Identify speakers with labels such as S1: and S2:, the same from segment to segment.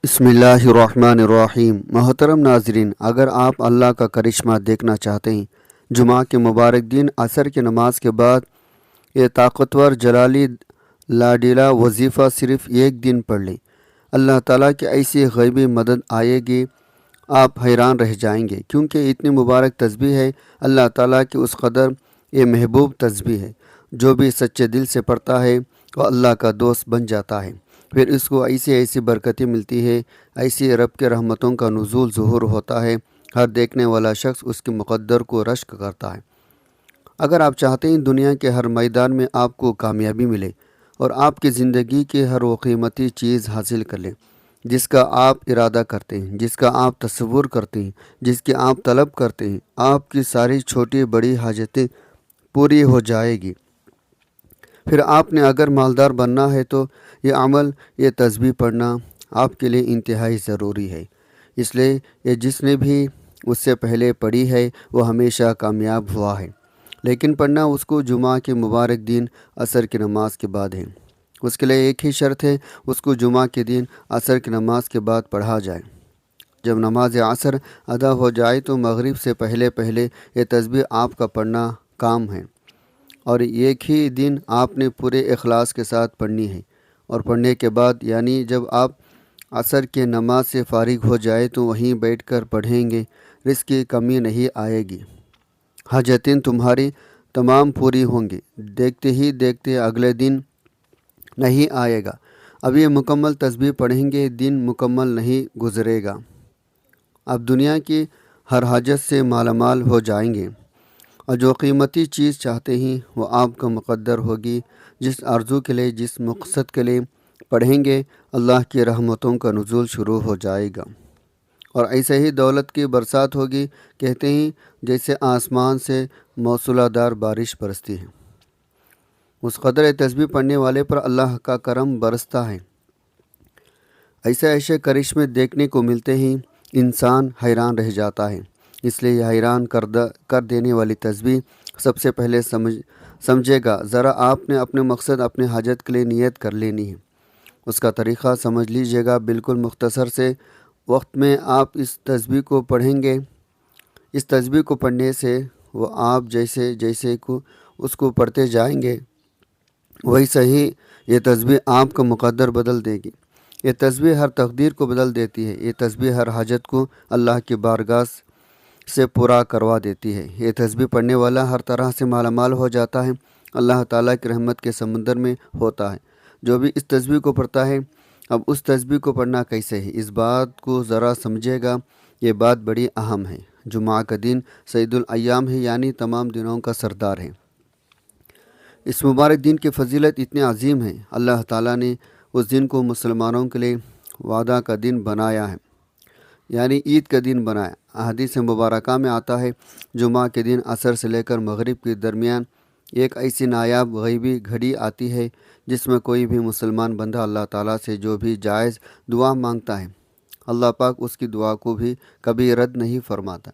S1: بسم اللہ الرحمن الرحیم۔ محترم ناظرین، اگر آپ اللہ کا کرشمہ دیکھنا چاہتے ہیں، جمعہ کے مبارک دن عصر کی نماز کے بعد یہ طاقتور جلالی لاڈیلا وظیفہ صرف ایک دن پڑھ لیں، اللہ تعالیٰ کی ایسی غیبی مدد آئے گی آپ حیران رہ جائیں گے، کیونکہ اتنی مبارک تسبیح ہے۔ اللہ تعالیٰ کی اس قدر یہ محبوب تسبیح ہے، جو بھی سچے دل سے پڑھتا ہے وہ اللہ کا دوست بن جاتا ہے، پھر اس کو ایسی برکتیں ملتی ہے، ایسی رب کے رحمتوں کا نزول ظہور ہوتا ہے، ہر دیکھنے والا شخص اس کے مقدر کو رشک کرتا ہے۔ اگر آپ چاہتے ہیں دنیا کے ہر میدان میں آپ کو کامیابی ملے اور آپ کی زندگی کی ہر وہ قیمتی چیز حاصل کر لیں جس کا آپ ارادہ کرتے ہیں، جس کا آپ تصور کرتے ہیں، جس کی آپ طلب کرتے ہیں، آپ کی ساری چھوٹی بڑی حاجتیں پوری ہو جائے گی، پھر آپ نے اگر مالدار بننا ہے تو یہ عمل، یہ تسبیح پڑھنا آپ کے لیے انتہائی ضروری ہے۔ اس لیے یہ جس نے بھی اس سے پہلے پڑھی ہے وہ ہمیشہ کامیاب ہوا ہے، لیکن پڑھنا اس کو جمعہ کے مبارک دن عصر کی نماز کے بعد ہے۔ اس کے لیے ایک ہی شرط ہے، اس کو جمعہ کے دن عصر کی نماز کے بعد پڑھا جائے۔ جب نماز عصر ادا ہو جائے تو مغرب سے پہلے یہ تسبیح آپ کا پڑھنا کام ہے، اور ایک ہی دن آپ نے پورے اخلاص کے ساتھ پڑھنی ہے، اور پڑھنے کے بعد یعنی جب آپ عصر کی نماز سے فارغ ہو جائے تو وہیں بیٹھ کر پڑھیں گے، رزق کی کمی نہیں آئے گی، حاجتیں تمہاری تمام پوری ہوں گی، دیکھتے ہی دیکھتے اگلے دن نہیں آئے گا، اب یہ مکمل تسبیح پڑھیں گے دن مکمل نہیں گزرے گا، اب دنیا کی ہر حاجت سے مالا مال ہو جائیں گے، اور جو قیمتی چیز چاہتے ہیں وہ آپ کا مقدر ہوگی۔ جس آرزو کے لیے، جس مقصد کے لیے پڑھیں گے، اللہ کی رحمتوں کا نزول شروع ہو جائے گا، اور ایسے ہی دولت کی برسات ہوگی۔ کہتے ہیں جیسے آسمان سے موصولہ دار بارش برستی ہے، اس قدر تسبیح پڑھنے والے پر اللہ کا کرم برستا ہے۔ ایسے کرشمے دیکھنے کو ملتے ہیں، انسان حیران رہ جاتا ہے۔ اس لیے یہ حیران کر دینے والی تسبیح سب سے پہلے سمجھے گا، ذرا آپ نے اپنے مقصد، اپنے حاجت کے لیے نیت کر لینی ہے۔ اس کا طریقہ سمجھ لیجئے گا، بالکل مختصر سے وقت میں آپ اس تسبیح کو پڑھیں گے۔ اس تسبیح کو پڑھنے سے وہ آپ جیسے اس کو پڑھتے جائیں گے، ویسے ہی یہ تسبیح آپ کا مقدر بدل دے گی۔ یہ تسبیح ہر تقدیر کو بدل دیتی ہے، یہ تسبیح ہر حاجت کو اللہ کی بارگاہ سے پورا کروا دیتی ہے۔ یہ تسبیح پڑھنے والا ہر طرح سے مالا مال ہو جاتا ہے، اللہ تعالیٰ کی رحمت کے سمندر میں ہوتا ہے۔ جو بھی اس تسبیح کو پڑھتا ہے، اب اس تسبیح کو پڑھنا کیسے ہے، اس بات کو ذرا سمجھے گا، یہ بات بڑی اہم ہے۔ جمعہ کا دن سید الایام ہے، یعنی تمام دنوں کا سردار ہے۔ اس مبارک دن کی فضیلت اتنی عظیم ہے، اللہ تعالیٰ نے اس دن کو مسلمانوں کے لیے وعدہ کا دن بنایا ہے، یعنی عید کا دن بنایا۔ احادیث مبارکہ میں آتا ہے، جمعہ کے دن عصر سے لے کر مغرب کے درمیان ایک ایسی نایاب غیبی گھڑی آتی ہے جس میں کوئی بھی مسلمان بندہ اللہ تعالیٰ سے جو بھی جائز دعا مانگتا ہے، اللہ پاک اس کی دعا کو بھی کبھی رد نہیں فرماتا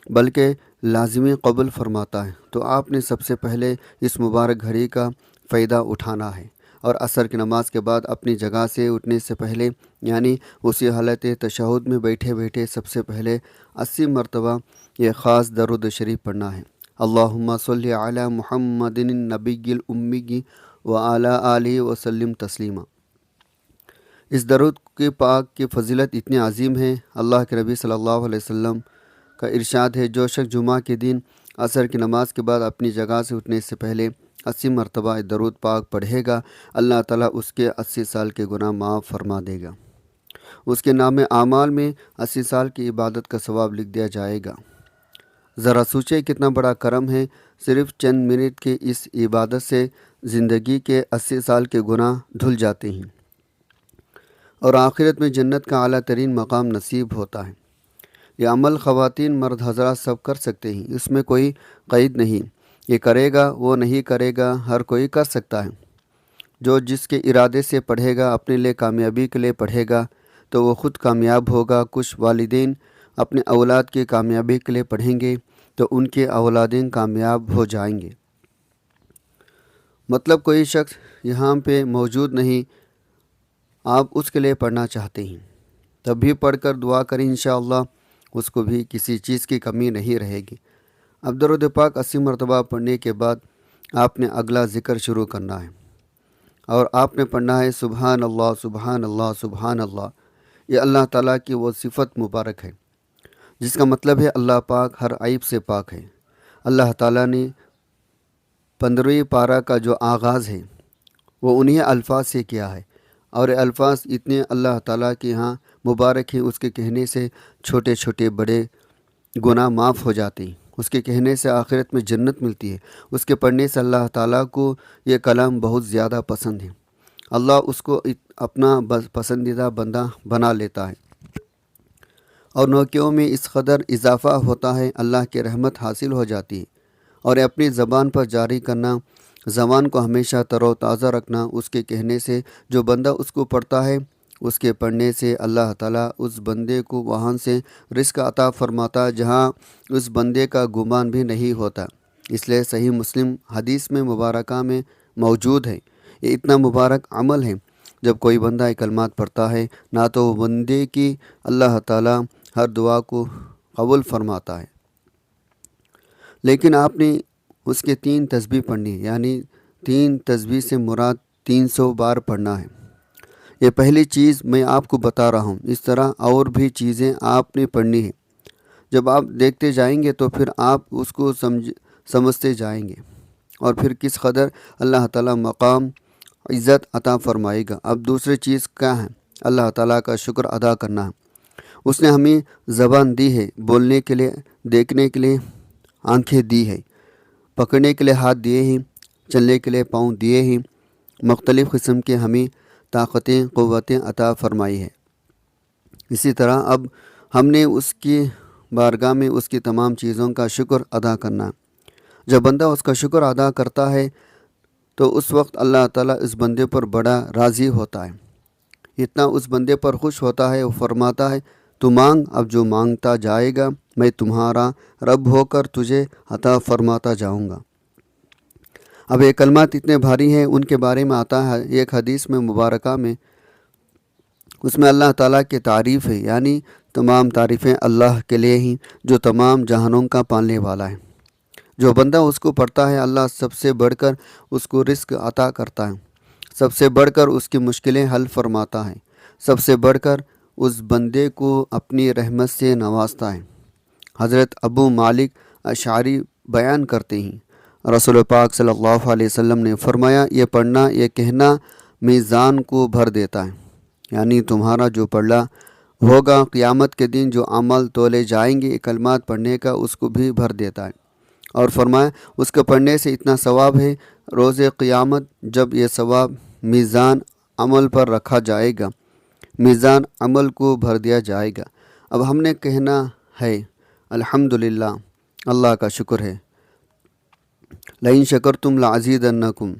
S1: بلکہ لازمی قبول فرماتا ہے۔ تو آپ نے سب سے پہلے اس مبارک گھڑی کا فائدہ اٹھانا ہے، اور عصر کی نماز کے بعد اپنی جگہ سے اٹھنے سے پہلے، یعنی اسی حالت تشہد میں بیٹھے سب سے پہلے 80 مرتبہ یہ خاص درود شریف پڑھنا ہے۔ اللہم صلی علی محمد النبی الامی وعلی آلہ وسلم تسلیما۔ اس درود کے پاک کی فضیلت اتنی عظیم ہے، اللہ کے نبی صلی اللہ علیہ وسلم کا ارشاد ہے، جو شخص جمعہ کے دن عصر کی نماز کے بعد اپنی جگہ سے اٹھنے سے پہلے 80 مرتبہ درود پاک پڑھے گا، اللہ تعالیٰ اس کے 80 سال کے گناہ معاف فرما دے گا، اس کے نام اعمال میں 80 سال کی عبادت کا ثواب لکھ دیا جائے گا۔ ذرا سوچیں کتنا بڑا کرم ہے، صرف چند منٹ کی اس عبادت سے زندگی کے 80 سال کے گناہ دھل جاتے ہیں، اور آخرت میں جنت کا اعلیٰ ترین مقام نصیب ہوتا ہے۔ یہ عمل خواتین مرد حضرات سب کر سکتے ہیں، اس میں کوئی قید نہیں، یہ کرے گا وہ نہیں کرے گا، ہر کوئی کر سکتا ہے۔ جو جس کے ارادے سے پڑھے گا، اپنے لیے کامیابی کے لیے پڑھے گا تو وہ خود کامیاب ہوگا۔ کچھ والدین اپنے اولاد کی کامیابی کے لیے پڑھیں گے تو ان کے اولادین کامیاب ہو جائیں گے۔ مطلب کوئی شخص یہاں پہ موجود نہیں، آپ اس کے لیے پڑھنا چاہتے ہیں، تب بھی پڑھ کر دعا کریں، انشاءاللہ اس کو بھی کسی چیز کی کمی نہیں رہے گی۔ اب درود پاک 80 مرتبہ پڑھنے کے بعد آپ نے اگلا ذکر شروع کرنا ہے، اور آپ نے پڑھنا ہے سبحان اللہ سبحان اللہ سبحان اللہ۔ یہ اللہ تعالیٰ کی وہ صفت مبارک ہے جس کا مطلب ہے اللہ پاک ہر عیب سے پاک ہے۔ اللہ تعالیٰ نے 15ویں پارہ کا جو آغاز ہے وہ انہی الفاظ سے کیا ہے، اور یہ الفاظ اتنے اللہ تعالیٰ کے ہاں مبارک ہیں، اس کے کہنے سے چھوٹے چھوٹے بڑے گناہ معاف ہو جاتے ہیں، اس کے کہنے سے آخرت میں جنت ملتی ہے، اس کے پڑھنے سے اللہ تعالیٰ کو یہ کلام بہت زیادہ پسند ہے، اللہ اس کو اپنا پسندیدہ بندہ بنا لیتا ہے، اور نوکیوں میں اس قدر اضافہ ہوتا ہے، اللہ کی رحمت حاصل ہو جاتی ہے، اور اپنی زبان پر جاری کرنا، زبان کو ہمیشہ تر و تازہ رکھنا، اس کے کہنے سے جو بندہ اس کو پڑھتا ہے اس کے پڑھنے سے اللہ تعالیٰ اس بندے کو وہاں سے رزق عطا فرماتا جہاں اس بندے کا گمان بھی نہیں ہوتا۔ اس لیے صحیح مسلم حدیث میں مبارکہ میں موجود ہے، یہ اتنا مبارک عمل ہے جب کوئی بندہ یہ کلمات پڑھتا ہے، نہ تو وہ بندے کی اللہ تعالیٰ ہر دعا کو قبول فرماتا ہے، لیکن آپ نے اس کے 3 تسبیح پڑھنی، یعنی 3 تسبیح سے مراد 300 بار پڑھنا ہے۔ یہ پہلی چیز میں آپ کو بتا رہا ہوں، اس طرح اور بھی چیزیں آپ نے پڑھنی ہے۔ جب آپ دیکھتے جائیں گے تو پھر آپ اس کو سمجھتے جائیں گے، اور پھر کس قدر اللہ تعالیٰ مقام عزت عطا فرمائے گا۔ اب دوسری چیز کیا ہے؟ اللہ تعالیٰ کا شکر ادا کرنا ہے۔ اس نے ہمیں زبان دی ہے، بولنے کے لیے، دیکھنے کے لیے آنکھیں دی ہے، پکڑنے کے لیے ہاتھ دیے ہیں، چلنے کے لیے پاؤں دیے ہیں، مختلف قسم کے ہمیں طاقتیں قوتیں عطا فرمائی ہے۔ اسی طرح اب ہم نے اس کی بارگاہ میں اس کی تمام چیزوں کا شکر ادا کرنا۔ جب بندہ اس کا شکر ادا کرتا ہے تو اس وقت اللہ تعالیٰ اس بندے پر بڑا راضی ہوتا ہے، اتنا اس بندے پر خوش ہوتا ہے، وہ فرماتا ہے تو مانگ، اب جو مانگتا جائے گا میں تمہارا رب ہو کر تجھے عطا فرماتا جاؤں گا۔ اب یہ کلمات اتنے بھاری ہیں، ان کے بارے میں آتا ہے ایک حدیث میں مبارکہ میں، اس میں اللہ تعالیٰ کی تعریف ہے، یعنی تمام تعریفیں اللہ کے لیے ہیں جو تمام جہانوں کا پالنے والا ہے۔ جو بندہ اس کو پڑھتا ہے اللہ سب سے بڑھ کر اس کو رزق عطا کرتا ہے، سب سے بڑھ کر اس کی مشکلیں حل فرماتا ہے، سب سے بڑھ کر اس بندے کو اپنی رحمت سے نوازتا ہے۔ حضرت ابو مالک اشعری بیان کرتے ہیں، رسول پاک صلی اللہ علیہ وسلم نے فرمایا، یہ پڑھنا، یہ کہنا میزان کو بھر دیتا ہے، یعنی تمہارا جو پڑھنا ہوگا قیامت کے دن جو عمل تولے جائیں گے، یہ کلمات پڑھنے کا اس کو بھی بھر دیتا ہے، اور فرمایا اس کے پڑھنے سے اتنا ثواب ہے، روز قیامت جب یہ ثواب میزان عمل پر رکھا جائے گا، میزان عمل کو بھر دیا جائے گا۔ اب ہم نے کہنا ہے الحمدللہ، اللہ کا شکر ہے، لئن شکرتم لازیدنکم،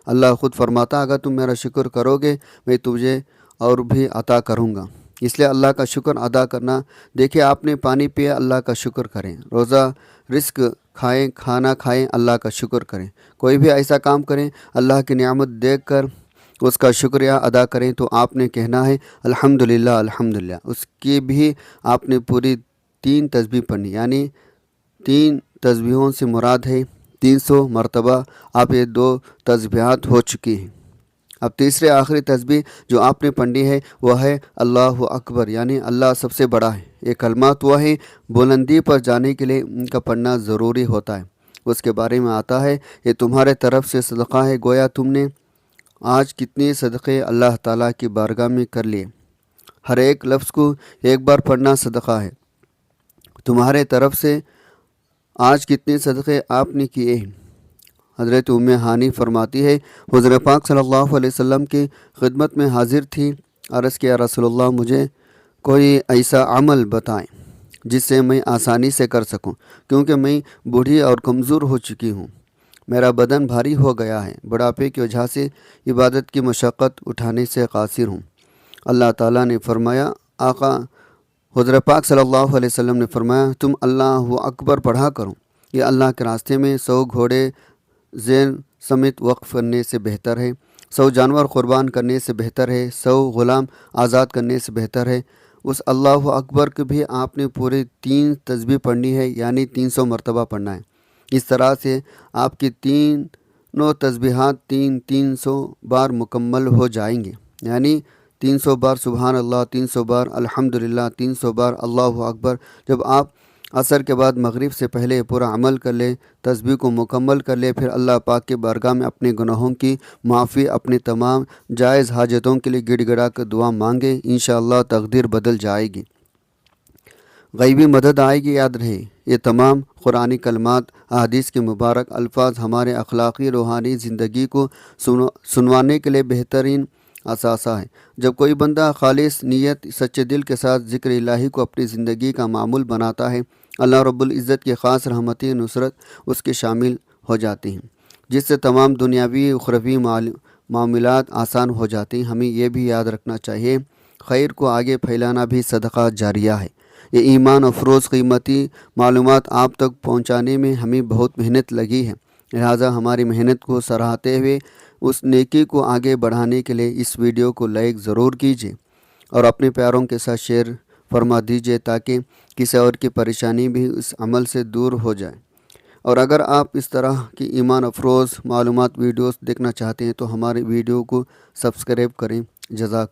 S1: اللہ خود فرماتا اگر تم میرا شکر کرو گے میں تجھے اور بھی عطا کروں گا۔ اس لیے اللہ کا شکر ادا کرنا، دیکھیں آپ نے پانی پیا اللہ کا شکر کریں، روزہ رزق کھائیں، کھانا کھائیں، اللہ کا شکر کریں، کوئی بھی ایسا کام کریں اللہ کی نعمت دیکھ کر اس کا شکریہ ادا کریں تو آپ نے کہنا ہے الحمدللہ الحمدللہ۔ اس کی بھی آپ نے پوری 3 تسبیح پڑھنی، یعنی 3 تسبیحوں سے مراد ہے 300 مرتبہ آپ یہ 2 تسبیحات ہو چکی ہیں۔ اب تیسرے آخری تسبیح جو آپ نے پڑھنی ہے وہ ہے اللہ اکبر، یعنی اللہ سب سے بڑا ہے۔ یہ کلمات وہ ہیں بلندی پر جانے کے لیے ان کا پڑھنا ضروری ہوتا ہے۔ اس کے بارے میں آتا ہے یہ تمہارے طرف سے صدقہ ہے، گویا تم نے آج کتنے صدقے اللہ تعالیٰ کی بارگاہ میں کر لیے، ہر ایک لفظ کو ایک بار پڑھنا صدقہ ہے۔ تمہارے طرف سے آج کتنے صدقے آپ نے کیے ہیں۔ حضرت ام ہانی فرماتی ہے حضور پاک صلی اللہ علیہ وسلم کی خدمت میں حاضر تھی، عرض کیا رسول اللہ مجھے کوئی ایسا عمل بتائیں جس سے میں آسانی سے کر سکوں، کیونکہ میں بوڑھی اور کمزور ہو چکی ہوں، میرا بدن بھاری ہو گیا ہے، بڑھاپے کی وجہ سے عبادت کی مشقت اٹھانے سے قاصر ہوں۔ اللہ تعالیٰ نے فرمایا، آقا حضور پاک صلی اللہ علیہ وسلم نے فرمایا تم اللہ اکبر پڑھا کرو، یہ اللہ کے راستے میں 100 گھوڑے زین سمیت وقف کرنے سے بہتر ہے، 100 جانور قربان کرنے سے بہتر ہے، 100 غلام آزاد کرنے سے بہتر ہے، اس اللہ اکبر کو بھی آپ نے پورے 3 تسبیح پڑھنی ہے، یعنی 300 مرتبہ پڑھنا ہے۔ اس طرح سے آپ کی تینوں تسبیحات 300 بار مکمل ہو جائیں گے، یعنی 300 بار سبحان اللہ، 300 بار الحمدللہ، 300 بار اللہ اکبر۔ جب آپ عصر کے بعد مغرب سے پہلے پورا عمل کر لیں، تسبیح کو مکمل کر لیں، پھر اللہ پاک کے بارگاہ میں اپنے گناہوں کی معافی، اپنی تمام جائز حاجتوں کے لیے گڑ گڑا کر دعا مانگیں، انشاءاللہ تقدیر بدل جائے گی، غیبی مدد آئے گی۔ یاد رہے، یہ تمام قرآنی کلمات، احادیث کے مبارک الفاظ ہمارے اخلاقی روحانی زندگی کو سنوانے کے لیے بہترین اثاثہ ہے۔ جب کوئی بندہ خالص نیت، سچے دل کے ساتھ ذکر الہی کو اپنی زندگی کا معمول بناتا ہے، اللہ رب العزت کی خاص رحمتی نصرت اس کے شامل ہو جاتی ہیں، جس سے تمام دنیاوی اخروی معاملات آسان ہو جاتی ہیں۔ ہمیں یہ بھی یاد رکھنا چاہیے، خیر کو آگے پھیلانا بھی صدقہ جاریہ ہے۔ یہ ایمان افروز قیمتی معلومات آپ تک پہنچانے میں ہمیں بہت محنت لگی ہے، لہٰذا ہماری محنت کو سراہتے ہوئے اس نیکی کو آگے بڑھانے کے لیے اس ویڈیو کو لائک ضرور کیجیے اور اپنے پیاروں کے ساتھ شیئر فرما دیجیے، تاکہ کسی اور کی پریشانی بھی اس عمل سے دور ہو جائے۔ اور اگر آپ اس طرح کی ایمان افروز معلومات ویڈیوز دیکھنا چاہتے ہیں تو ہمارے ویڈیو کو سبسکرائب کریں۔ جزاک